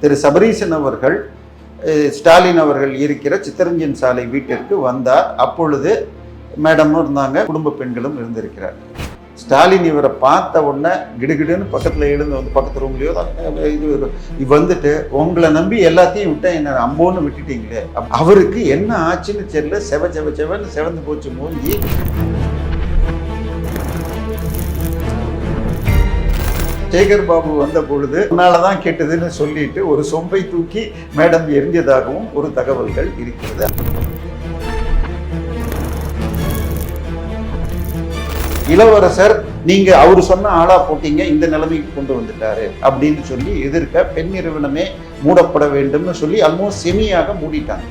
திரு சபரீசன் அவர்கள் ஸ்டாலின் அவர்கள் இருக்கிற சித்தரஞ்சன் சாலை வீட்டிற்கு வந்தார். அப்பொழுது மேடமும் இருந்தாங்க, குடும்ப பெண்களும் இருந்திருக்கிறார். ஸ்டாலின் இவரை பார்த்த உடனே கிடுகிடுன்னு பக்கத்தில் எழுந்து வந்து பக்கத்து ரூம்லையோ இது வந்துட்டு உங்களை நம்பி எல்லாத்தையும் விட்டா என்ன அம்போன்னு விட்டுட்டீங்களே, அவருக்கு என்ன ஆச்சுன்னு தெரியல, செவன்னு செவந்து போச்சு மூஞ்சி. சேகர் பாபு வந்த பொழுது உன்னாலதான் கெட்டதுன்னு சொல்லிட்டு ஒரு சொம்பை தூக்கி மேடம் எரிஞ்சதாகவும் ஒரு தகவல்கள் இருக்கிறது. இளவரசர் நீங்க அவரு சொன்ன ஆளா போட்டீங்க, இந்த நிலைமைக்கு கொண்டு வந்துட்டாரு அப்படின்னு சொல்லி எதிர்க்க பெண் நிறுவனமே மூடப்பட வேண்டும்னு சொல்லி ஆல்மோஸ்ட் செமியாக மூடிட்டாங்க.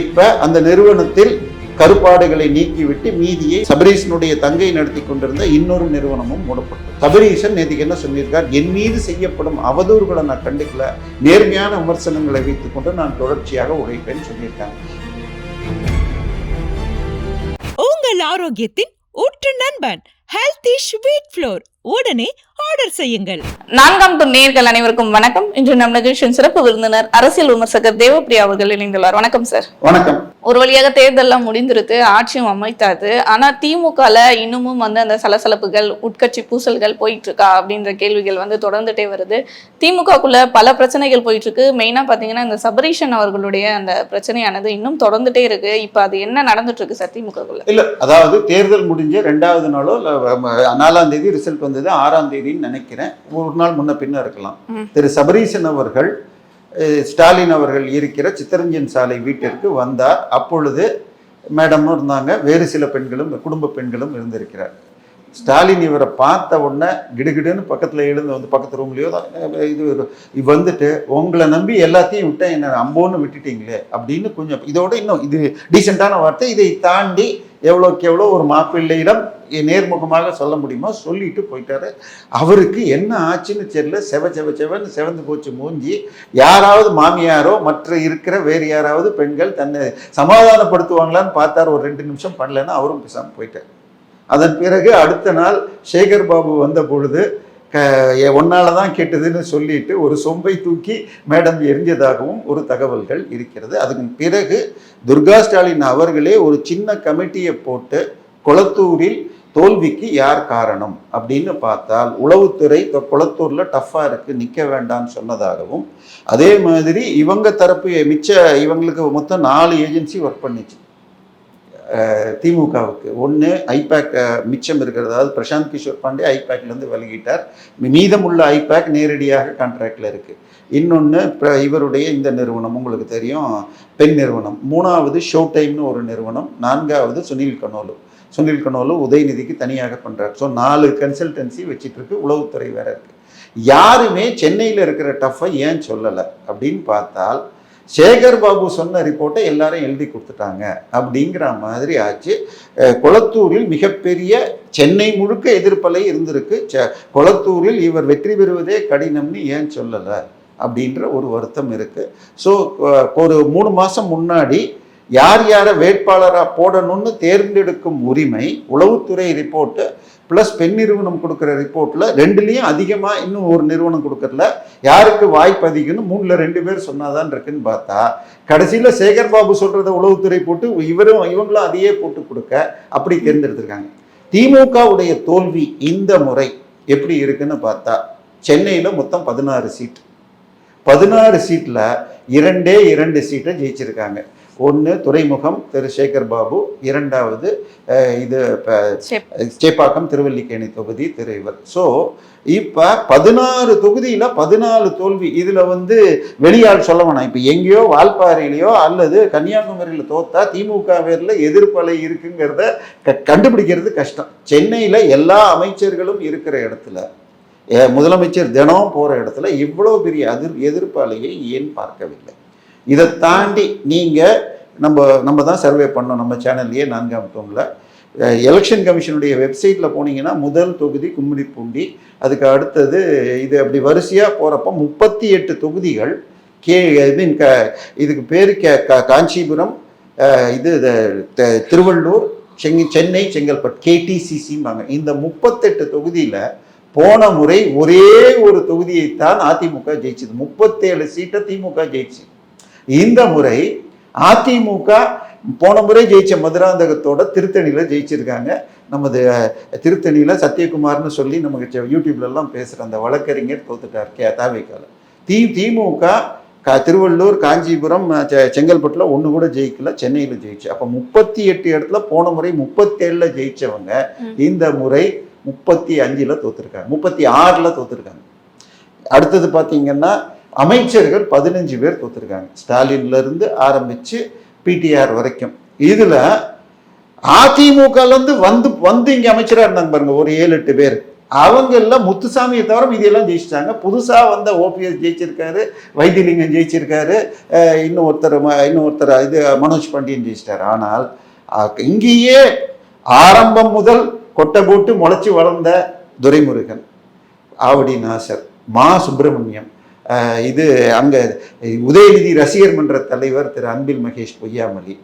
இப்ப அந்த நிறுவனத்தில் கருப்பாடுகளை நீக்கிவிட்டு மீதியை சபரீசனுடைய தங்கை நடத்தி கொண்டிருந்த இன்னொரு நிறுவனமும் மூடப்பட்டது. சபரீசன் நேற்றுக்கு என்ன சொல்லியிருக்கார், என் மீது செய்யப்படும் அவதூறுகளை நான் கண்டுக்கல, நேர்மையான விமர்சனங்களை வைத்துக் கொண்டு நான் தொடர்ச்சியாக உழைப்பேன்னு சொல்லியிருக்காங்க. உங்கள் ஆரோக்கியத்தின் ஊற்று நண்பன் ஹெல்தி ஸ்வீட் ஃப்ளோர், உடனே ஆர்டர் செய்யுங்கள். 4 நேயர்கள் அனைவருக்கும் வணக்கம். இன்று நம் நிகழ்ச்சியின் சிறப்பு விருந்தினர் அரசியல் விமர்சகர் தேவப்பிரியா அவர்கள் இணைந்துள்ளார். வணக்கம் சார். வணக்கம். ஒரு வழியாக தேர்தல்லாம் முடிந்திருக்கு, ஆட்சியும் அமைத்தாது. ஆனா திமுகல இன்னமும் அந்த சலசலப்புகள், உட்கட்சி பூசல்கள் போயிட்டு இருக்கா அப்படின்ற கேள்விகள் தொடர்ந்துட்டே வருது. திமுகக்குள்ள பல பிரச்சனைகள் போயிட்டு இருக்கு. மெயினா பாத்தீங்கன்னா இந்த சபரீசன் அவர்களுடைய அந்த பிரச்சனையானது இன்னும் தொடர்ந்துட்டே இருக்கு. இப்ப அது என்ன நடந்துட்டு இருக்கு சார் திமுகக்குள்ள? இல்ல, அதாவது தேர்தல் முடிஞ்ச 2வது நாளோ 4ஆம் தேதி ரிசல்ட் வந்தது, 6ஆம் தேதின்னு நினைக்கிறேன், ஒரு நாள் முன்ன பின்ன இருக்கலாம். திரு சபரீசன் அவர்கள் ஸ்டாலின் அவர்கள் இருக்கிற சித்தரஞ்சன் சாலை வீட்டிற்கு வந்தார். அப்பொழுது மேடமும் இருந்தாங்க, வேறு சில பெண்களும் குடும்ப பெண்களும் இருந்திருக்கிறார். ஸ்டாலின் இவரை பார்த்த உடனே கிடுகிடுன்னு பக்கத்தில் எழுந்து வந்து பக்கத்து ரூம்லையோ இது வந்துட்டு உங்களை நம்பி எல்லாத்தையும் விட்டா என்ன அம்போன்னு விட்டுட்டீங்களே அப்படின்னு கொஞ்சம் இதோட இன்னும் இது டீசெண்டான வார்த்தை, இதை தாண்டி எவ்வளோக்கு எவ்வளோ ஒரு மாப்பிள்ளையிடம் நேர்முகமாக சொல்ல முடியுமோ சொல்லிட்டு போயிட்டாரு. அவருக்கு என்ன ஆச்சுன்னு தெரியல, செவன்னு செவந்து போச்சு மூஞ்சி. யாராவது மாமியாரோ மற்ற இருக்கிற வேறு யாராவது பெண்கள் தன்னை சமாதானப்படுத்துவாங்களான்னு பார்த்தார். ஒரு 2 நிமிஷம் பண்ணலன்னா அவரும் பேசாமல் போயிட்டார். அதன் பிறகு அடுத்த நாள் சேகர் பாபு வந்த பொழுது ஒன்னாலதான் கெட்டதுன்னு சொல்லிட்டு ஒரு சொம்பை தூக்கி மேடம் எரிஞ்சதாகவும் ஒரு தகவல்கள் இருக்கிறது. அதுக்கு பிறகு துர்கா ஸ்டாலின் அவர்களே ஒரு சின்ன கமிட்டியை போட்டு கொளத்தூரில் தோல்விக்கு யார் காரணம் அப்படின்னு பார்த்தால் உளவுத்துறை கொளத்தூர்ல டஃப்பா இருக்கு, நிக்க வேண்டாம்னு சொன்னதாகவும், அதே மாதிரி இவங்க தரப்பு இவங்களுக்கு மொத்தம் 4 ஏஜென்சி ஒர்க் பண்ணிச்சு திமுகவுக்கு. ஒன்று ஐபேக் மிச்சம் இருக்கிறது, அதாவது பிரசாந்த் கிஷோர் பாண்டே ஐபேக்லேருந்து விலகிட்டார், மீதமுள்ள ஐபேக் நேரடியாக கான்ட்ராக்டில் இருக்குது. இன்னொன்று இவருடைய இந்த நிறுவனம் உங்களுக்கு தெரியும், பெண் நிறுவனம். 3வது ஷோ டைம்னு ஒரு நிறுவனம். 4வது சுனில் கனோலு உதயநிதிக்கு தனியாக பண்ணுறாரு. ஸோ 4 கன்சல்டன்சி வச்சிட்டு இருக்கு, உளவுத்துறை வேற இருக்குது. யாருமே சென்னையில் இருக்கிற டஃப்பை ஏன் சொல்லலை அப்படின்னு பார்த்தால், சேகர் பாபு சொன்ன ரிப்போர்ட்டை எல்லாரும் எழுதி கொடுத்துட்டாங்க அப்படிங்கிற மாதிரி ஆச்சு. கொளத்தூரில் மிகப்பெரிய சென்னை முழுக்க எதிர்ப்பலை இருந்திருக்கு. கொளத்தூரில் இவர் வெற்றி பெறுவதே கடினம்னு ஏன் சொல்லலை அப்படின்ற ஒரு வருத்தம் இருக்குது. ஸோ ஒரு 3 மாதம் முன்னாடி யாரை வேட்பாளராக போடணும்னு தேர்ந்தெடுக்கும் உரிமை உளவுத்துறை ரிப்போர்ட்டு ப்ளஸ் பெண் நிறுவனம் கொடுக்குற ரிப்போர்ட்டில் 2லேயும் அதிகமாக இன்னும் ஒரு நிறுவனம் கொடுக்கறல. யாருக்கு வாய்ப்பு அதிகம்னு 3ல் 2 பேர் சொன்னாதான் இருக்குன்னு பார்த்தா, கடைசியில் சேகர் பாபு சொல்கிறத உளவுத்துறை போட்டு இவங்களும் அதையே போட்டு கொடுக்க அப்படி தேர்ந்தெடுத்திருக்காங்க. திமுகவுடைய தோல்வி இந்த முறை எப்படி இருக்குன்னு பார்த்தா, சென்னையில் மொத்தம் 16 சீட், 16 சீட்டில் 2 சீட்டை ஜெயிச்சிருக்காங்க. ஒன்று துறைமுகம் திரு சேகர் பாபு, 2வது இது சேப்பாக்கம் திருவல்லிக்கேணி தொகுதி திரு இவர். ஸோ இப்போ 16 தொகுதியில் 14 தோல்வி. இதில் வெளியால் சொல்ல வேணாம், இப்போ எங்கேயோ வால்பாறையிலையோ அல்லது கன்னியாகுமரியில் தோத்தா திமுக பேரில் எதிர்ப்பலை இருக்குங்கிறத கண்டுபிடிக்கிறது கஷ்டம். சென்னையில் எல்லா அமைச்சர்களும் இருக்கிற இடத்துல, முதலமைச்சர் தினம் போகிற இடத்துல இவ்வளோ பெரிய எதிர்ப்பு அலையை ஏன் பார்க்கவில்லை? இதை தாண்டி நீங்கள் நம்ம தான் சர்வே பண்ணோம் நம்ம சேனல்லையே 4ஆம் தூணில். எலெக்ஷன் கமிஷனுடைய வெப்சைட்டில் போனீங்கன்னா முதல் தொகுதி கும்மிடிப்பூண்டி, அதுக்கு அடுத்தது இது அப்படி வரிசையாக போகிறப்ப 38 தொகுதிகள் இதுக்கு பேர் காஞ்சிபுரம், இது திருவள்ளூர், சென்னை, செங்கல்பட்டு, KTCCம்பாங்க. இந்த 38 தொகுதியில் போன முறை ஒரே ஒரு தொகுதியைத்தான் அதிமுக ஜெயிச்சது, 37 சீட்டை திமுக ஜெயிச்சு. இந்த முறை அதிமுக போன முறை ஜெயிச்ச மதுராந்தகத்தோட திருத்தணியில் ஜெயிச்சிருக்காங்க. நமது திருத்தணியில் சத்யகுமார்னு சொல்லி நமக்கு யூடியூப்லலாம் பேசுகிற அந்த வழக்கறிஞர் தோத்துட்டார் தாவேக்கால. திமுக திருவள்ளூர், காஞ்சிபுரம், செங்கல்பட்டுல ஒன்று கூட ஜெயிக்கல, சென்னையில் ஜெயிச்சு. அப்போ 38 இடத்துல போன முறை 37ல் ஜெயிச்சவங்க இந்த முறை 35ல் தோத்துருக்காங்க, 36ல் தோத்துருக்காங்க. அடுத்தது பார்த்தீங்கன்னா அமைச்சர்கள் 15 பேர் தோத்துருக்காங்க, ஸ்டாலின்ல இருந்து ஆரம்பிச்சு பிடிஆர் வரைக்கும். இதுல அதிமுகலேருந்து வந்து இங்க அமைச்சராக இருந்தாங்க பாருங்க ஒரு 7-8 பேர். அவங்க எல்லாம் முத்துசாமியை தவிர மீதியெல்லாம் ஜெயிச்சிட்டாங்க. புதுசா வந்த ஓபிஎஸ் ஜெயிச்சிருக்காரு, வைத்தியலிங்கம் ஜெயிச்சிருக்காரு, இன்னொருத்தர் இது மனோஜ் பாண்டியன் ஜெயிச்சிட்டாரு. ஆனால் இங்கேயே ஆரம்பம் முதல் கொட்டை போட்டு முளைச்சி வளர்ந்த துரைமுருகன், ஆவடி நாசர், மா சுப்பிரமணியம், இது அங்க உதயநிதி ரசிகர் மன்ற தலைவர் திரு அன்பில் மகேஷ் பொய்யாமொழி,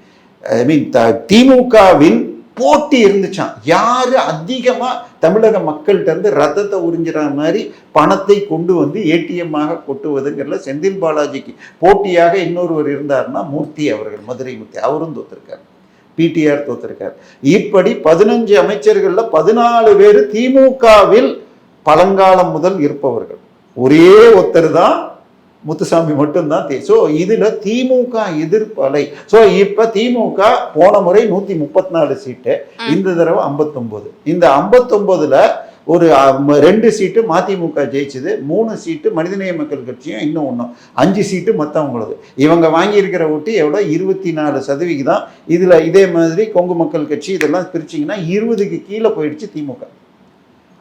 திமுகவின் போட்டி இருந்துச்சான். யாரு அதிகமா தமிழக மக்கள்கிட்ட இருந்து ரத்தத்தை உறிஞ்சிற மாதிரி பணத்தை கொண்டு வந்து ஏடிஎம்மாக கொட்டுவதுங்கிறதுல செந்தில் பாலாஜிக்கு போட்டியாக இன்னொருவர் இருந்தார்னா மூர்த்தி அவர்கள், மதுரை மூர்த்தி, அவரும் தோத்திருக்கார், பிடிஆர் தோத்திருக்கார். இப்படி 15 அமைச்சர்கள்ல 14 பேர் திமுகவில் பழங்காலம் முதல் இருப்பவர்கள். ஒரே ஒருத்தர் தான் முத்துசாமி மட்டும்தான். ஸோ இதுல திமுக எதிர்ப்பலை. ஸோ இப்ப திமுக போன முறை 134 சீட்டு, இந்த தடவை 59. இந்த 59ல ஒரு 2 சீட்டு மதிமுக ஜெயிச்சது, 3 சீட்டு மனிதநேய மக்கள் கட்சியும், இன்னும் ஒன்றும் 5 சீட்டு மற்றவங்களது. இவங்க வாங்கியிருக்கிற ஓட்டு எவ்வளோ? 24%. இதுல இதே மாதிரி கொங்கு மக்கள் கட்சி இதெல்லாம் பிரிச்சிங்கன்னா 20க்கு கீழே போயிடுச்சு திமுக.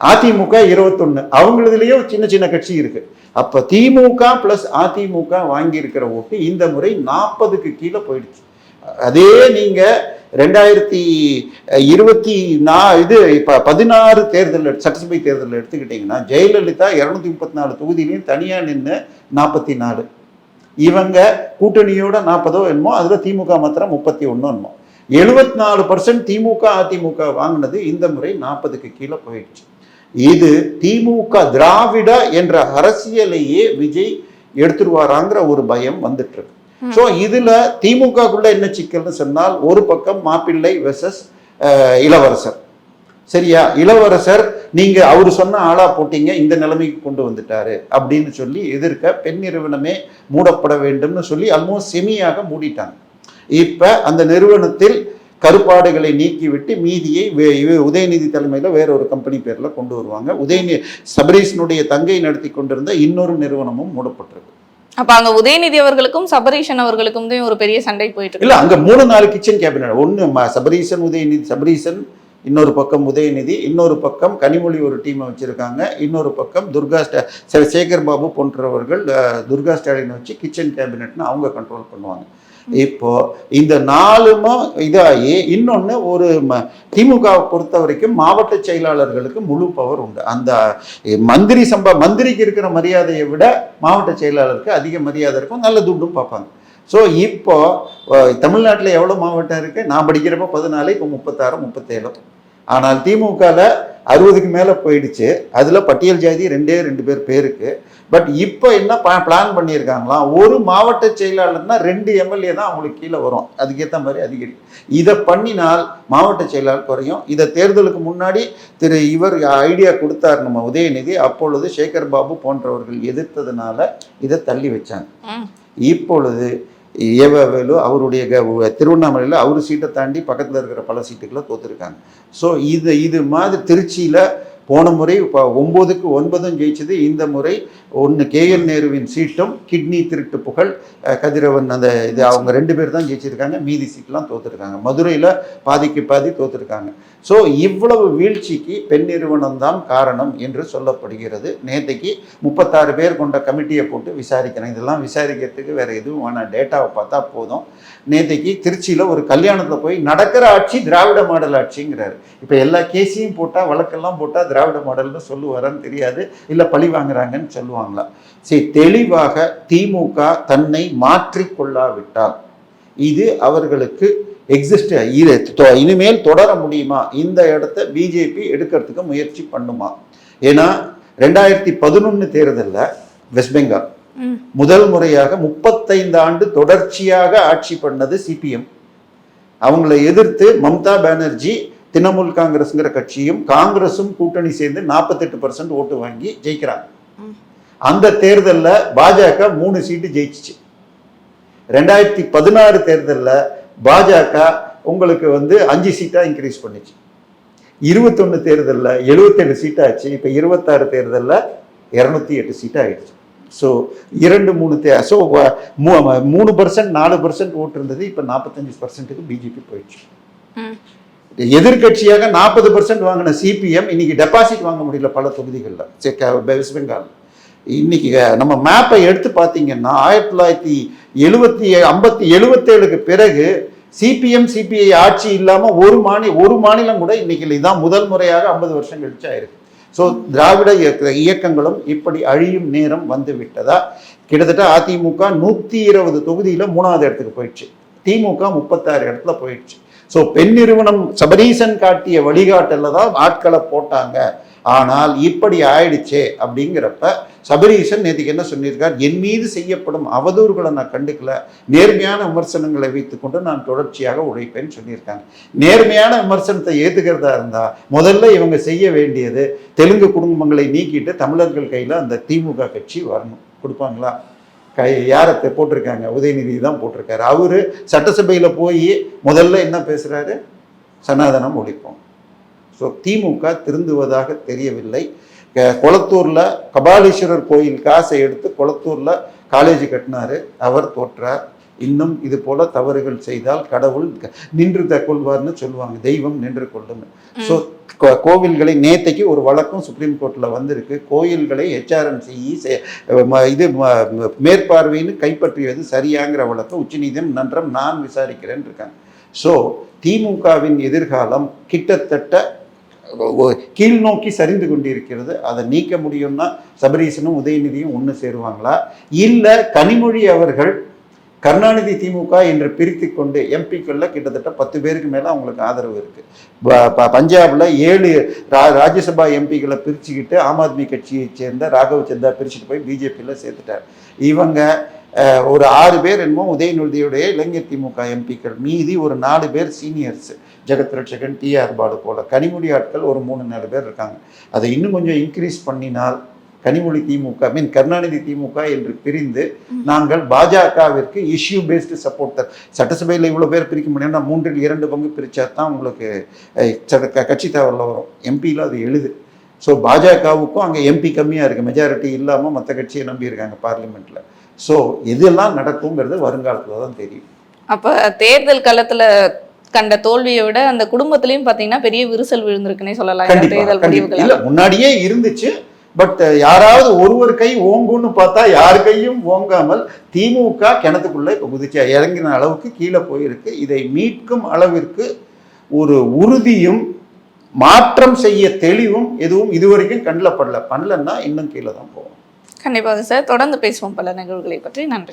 அதிமுக 21, அவங்களதுலயும் சின்ன சின்ன கட்சி இருக்கு. அப்ப திமுக பிளஸ் அதிமுக வாங்கி இருக்கிற ஓட்டு இந்த முறை 40க்கு கீழே போயிடுச்சு. அதே நீங்க 2016 தேர்தல், சட்டசபை தேர்தல் எடுத்துக்கிட்டீங்கன்னா ஜெயலலிதா 234 தொகுதியிலையும் தனியா நின்று 44, இவங்க கூட்டணியோட 40 என்னமோ, அதுல திமுக மாத்திரம் 31 என்னமோ. 74% திமுக அதிமுக வாங்கினது இந்த முறை 40க்கு கீழே போயிடுச்சு. இது திமுக திராவிட என்ற அரசியலையே விஜய் எடுத்துருவாராங்கிற ஒரு பயம் வந்துட்டு இருக்கு. ஸோ இதுல திமுகக்குள்ள என்ன சிக்கல்னு சொன்னால், ஒரு பக்கம் மாப்பிள்ளை வெர்சஸ் இளவரசர். சரியா? இளவரசர் நீங்க அவரு சொன்ன ஆளா போட்டீங்க, இந்த நிலைமைக்கு கொண்டு வந்துட்டாரு அப்படின்னு சொல்லி எதிர்க்க பெண் நிறுவனமே மூடப்பட வேண்டும்னு சொல்லி ஆல்மோஸ்ட் செமியாக மூடிட்டாங்க. இப்ப அந்த நிறுவனத்தில் கருப்பாடுகளை நீக்கிவிட்டு மீதியை உதயநிதி தலைமையில் வேற ஒரு கம்பெனி பேர்ல கொண்டு வருவாங்க. சபரீஷனுடைய தங்கை நடத்தி கொண்டிருந்த இன்னொரு நிறுவனமும் மூடப்பட்டிருக்கு. அப்ப அங்க உதயநிதி அவர்களுக்கும் சபரீஷன் அவர்களுக்கும் தான் ஒரு பெரிய சண்டை போயிட்டு இல்ல, அங்க 3-4 கிச்சன் கேபினட். ஒன்னு சபரீஷன் உதயநிதி, சபரீஷன் இன்னொரு பக்கம் உதயநிதி, இன்னொரு பக்கம் கனிமொழி ஒரு டீமை வச்சிருக்காங்க, இன்னொரு பக்கம் சேகர் பாபு போன்றவர்கள் துர்கா ஸ்டாலினை வச்சு கிச்சன் கேபினட்னு அவங்க கண்ட்ரோல் பண்ணுவாங்க. இப்போ இந்த 4ம் இதாகி இன்னொன்று ஒரு திமுகவை பொறுத்த வரைக்கும் மாவட்ட செயலாளர்களுக்கு முழு பவர் உண்டு. அந்த மந்திரிக்கு இருக்கிற மரியாதையை விட மாவட்ட செயலாளருக்கு அதிக மரியாதை இருக்கும், நல்ல துட்டும் பார்ப்பாங்க. ஸோ இப்போ தமிழ்நாட்டில் எவ்வளோ மாவட்டம் இருக்கு? நான் படிக்கிறப்ப 14, இப்போ 36, 37. ஆனால் திமுகவில் 60க்கு மேலே போயிடுச்சு. அதில் பட்டியல் ஜாதி 2 பேர் பேருக்கு. பட் இப்போ என்ன பிளான் பண்ணியிருக்காங்களாம், ஒரு மாவட்ட செயலாளர்னா 2 எம்எல்ஏ தான் அவங்களுக்கு கீழே வரும், அதுக்கேற்ற மாதிரி அதிகரிக்கும். இதை பண்ணினால் மாவட்ட செயலாளர் குறையும். இதை தேர்தலுக்கு முன்னாடி இவர் ஐடியா கொடுத்தார் நம்ம உதயநிதி, அப்பொழுது சேகர் பாபு போன்றவர்கள் எதிர்த்ததுனால இதை தள்ளி வச்சாங்க. இப்பொழுது ஏவவேலு அவருடைய திருவண்ணாமலையில் அவர் சீட்டை தாண்டி பக்கத்தில் இருக்கிற பல சீட்டுகளை தோத்துருக்காங்க. ஸோ இது மாதிரி திருச்சியில் போன முறை 9க்கு 9 ஜெயிச்சது. இந்த முறை 1 KN நேருவின் சீட்டும் கிட்னி திருட்டு புகழ் கதிரவன் அந்த இது அவங்க 2 பேர் தான் ஜெயிச்சிருக்காங்க, மீதி சீட்லாம் தோத்துருக்காங்க. மதுரையில் பாதிக்கு பாதி தோத்துருக்காங்க. ஸோ இவ்வளவு வீழ்ச்சிக்கு பெண் நிறுவனம் தான் காரணம் என்று சொல்லப்படுகிறது. நேற்றைக்கு 36 பேர் கொண்ட கமிட்டியை போட்டு விசாரிக்கிறேன். இதெல்லாம் விசாரிக்கிறதுக்கு வேற எதுவும் வேணாம், டேட்டாவை பார்த்தா போதும். நேற்றைக்கு திருச்சியில் ஒரு கல்யாணத்தில் போய் நடக்கிற ஆட்சி திராவிட மாடல் ஆட்சிங்கிறாரு. இப்போ எல்லா கேஸையும் போட்டால், வழக்கெல்லாம் போட்டால் திராவிட மாடல்னு சொல்லுவாரான்னு தெரியாது, இல்லை பழி வாங்குறாங்கன்னு சொல்லுவாங்களா? சரி, தெளிவாக திமுக தன்னை மாற்றிக்கொள்ளாவிட்டால் இது அவர்களுக்கு எக்ஸிஸ்ட் இனிமேல் தொடர முடியுமா? இந்த இடத்த பிஜேபி எடுக்கிறதுக்கு முயற்சி பண்ணுமா? ஏன்னா 2011 தேர்தலில் வெஸ்ட் பெங்கால் முதல் முறையாக 35 ஆண்டு தொடர்ச்சியாக ஆட்சி பண்ணது சிபிஎம். அவங்களை எதிர்த்து மம்தா பானர்ஜி திரிணாமுல் காங்கிரஸ்ங்கிற கட்சியும் காங்கிரஸும் கூட்டணி சேர்ந்து 48% ஓட்டு வாங்கி ஜெயிக்கிறாங்க. அந்த தேர்தலில் பாஜக 3 சீட்டு ஜெயிச்சிச்சு. 2016 தேர்தலில் பாஜக உங்களுக்கு 5 சீட்டா இன்க்ரீஸ் பண்ணிச்சு. 21 தேர்தலில் 77 சீட்டாச்சு. இப்போ 26 தேர்தலில் 208 சீட்டா ஆயிடுச்சு. ஸோ 2-3 ஸோ 3% 4% ஓட்டு இருந்தது. இப்போ 45%க்கு பிஜேபி போயிடுச்சு. எதிர்கட்சியாக 40% வாங்கின சிபிஎம் இன்னைக்கு டெபாசிட் வாங்க முடியல பல தொகுதிகளில் வெஸ்ட் பெங்கால். இன்னைக்கு நம்ம மேப்பை எடுத்து பார்த்தீங்கன்னா 1977க்கு பிறகு சிபிஎம் சிபிஐ ஆட்சி இல்லாமல் ஒரு மாநிலம் கூட இன்னைக்கு இதுதான் முதல் முறையாக 50 வருஷம் கழிச்சு ஆயிருக்கு. ஸோ திராவிட இயக்கங்களும் இப்படி அழியும் நேரம் வந்து விட்டதா. கிட்டத்தட்ட அதிமுக 120 தொகுதியில் 3வது இடத்துக்கு போயிடுச்சு. திமுக 36 இடத்துல போயிடுச்சு. ஸோ பெண் நிறுவனம் சபரீசன் காட்டிய வழிகாட்டல தான் ஆட்களை போட்டாங்க. ஆனால் இப்படி ஆயிடுச்சே அப்படிங்கிறப்ப சபரீசன் நேற்றுக்கு என்ன சொல்லியிருக்கார், என் மீது செய்யப்படும் அவதூறுகளை நான் கண்டுக்கல, நேர்மையான விமர்சனங்களை வைத்துக்கொண்டு நான் தொடர்ச்சியாக உழைப்பேன்னு சொல்லியிருக்காங்க. நேர்மையான விமர்சனத்தை ஏற்றுக்கிறதா இருந்தால் முதல்ல இவங்க செய்ய வேண்டியது தெலுங்கு குடும்பங்களை நீக்கிட்டு தமிழர்கள் கையில் அந்த திமுக கட்சி வரணும். கொடுப்பாங்களா? யாரை போட்டிருக்காங்க? உதயநிதி தான் போட்டிருக்காரு. அவரு சட்டசபையில் போய் முதல்ல என்ன பேசுறாரு? சனாதனம் ஒழிப்போம். ஸோ திமுக திருந்துவதாக தெரியவில்லை. கொளத்தூர்ல கபாலீஸ்வரர் கோயில் காசை எடுத்து கொளத்தூர்ல காலேஜ் கட்டினாரு, அவர் தோற்றார். இன்னும் இது போல தவறுகள் செய்தால் கடவுள் நின்று கொள்வார்னு சொல்லுவாங்க, தெய்வம் நின்று கொள்ளுன்னு. ஸோ கோவில்களை நேத்தைக்கு ஒரு வழக்கம் சுப்ரீம் கோர்ட்டில் வந்திருக்கு. கோயில்களை HRNCE இது மேற்பார்வைன்னு கைப்பற்றியது சரியாங்கிற வழக்கம் உச்சநீதிமன்றம் நான் விசாரிக்கிறேன்னு இருக்காங்க. ஸோ திமுகவின் எதிர்காலம் கிட்டத்தட்ட கீழ் நோக்கி சரிந்து கொண்டிருக்கிறது. அதை நீக்க முடியும்னா சபரீசனும் உதயநிதியும் ஒன்று சேருவாங்களா, இல்லை கனிமொழி அவர்கள் கருணாநிதி திமுக என்று பிரித்து கொண்டு எம்பிக்களில் கிட்டத்தட்ட 10 பேருக்கு மேலே அவங்களுக்கு ஆதரவு இருக்குது. பஞ்சாபில் 7 ராஜ்யசபா எம்பிக்களை பிரிச்சுக்கிட்டு ஆம் ஆத்மி கட்சியை சேர்ந்த ராகவ் சந்தா பிரிச்சுட்டு போய் பிஜேபியில் சேர்த்துட்டார். இவங்க ஒரு 6 பேர் என்னமோ உதயநிதியுடைய இளைஞர் திமுக எம்பிக்கள், மீதி ஒரு 4 பேர் சீனியர்ஸ், ஜெகத் ரட்சகன், TR பாலு போல. கனிமொழி ஆட்கள் ஒரு 3-4 பேர் இருக்காங்க. அதை இன்னும் கொஞ்சம் இன்க்ரீஸ் பண்ணினால் கனிமொழி திமுக கருணாநிதி திமுக என்று பிரிந்து நாங்கள் பாஜகவிற்கு இஷ்யூ பேஸ்டு சப்போர்ட்டர். சட்டசபையில் இவ்வளோ பேர் பிரிக்க முடியும்னா 3/2 பிரித்தா தான் உங்களுக்கு கட்சி தகவலில் வரும். எம்பியில் அது எழுது. ஸோ பாஜகவுக்கும் அங்கே எம்பி கம்மியாக இருக்குது, மெஜாரிட்டி இல்லாமல் மற்ற கட்சியை நம்பியிருக்காங்க பார்லிமெண்ட்டில். ஸோ எதெல்லாம் நடக்குங்கிறது வருங்காலத்தில் தான் தெரியும். அப்போ தேர்தல் காலத்தில் கண்ட தோல்வியை விட அந்த குடும்பத்திலையும் பார்த்தீங்கன்னா பெரிய விரிசல் விழுந்திருக்குன்னே சொல்லலாம். தேர்தல் முடிவுகள் இல்லை முன்னாடியே இருந்துச்சு. பட் யாராவது ஒருவர் கை ஓங்குன்னு பார்த்தா யார் கையும் ஓங்காமல் திமுக கிணத்துக்குள்ள இப்போ குதிச்சா இறங்கின அளவுக்கு கீழே போயிருக்கு. இதை மீட்கும் அளவிற்கு ஒரு உறுதியும் மாற்றம் செய்ய தெளிவும் எதுவும் இதுவரைக்கும் கண்ணில் பண்ணலன்னா இன்னும் கீழே தான் போகும். கண்டிப்பாக சார், தொடர்ந்து பேசுவோம் பல நிகழ்வுகளை பற்றி. நன்றி.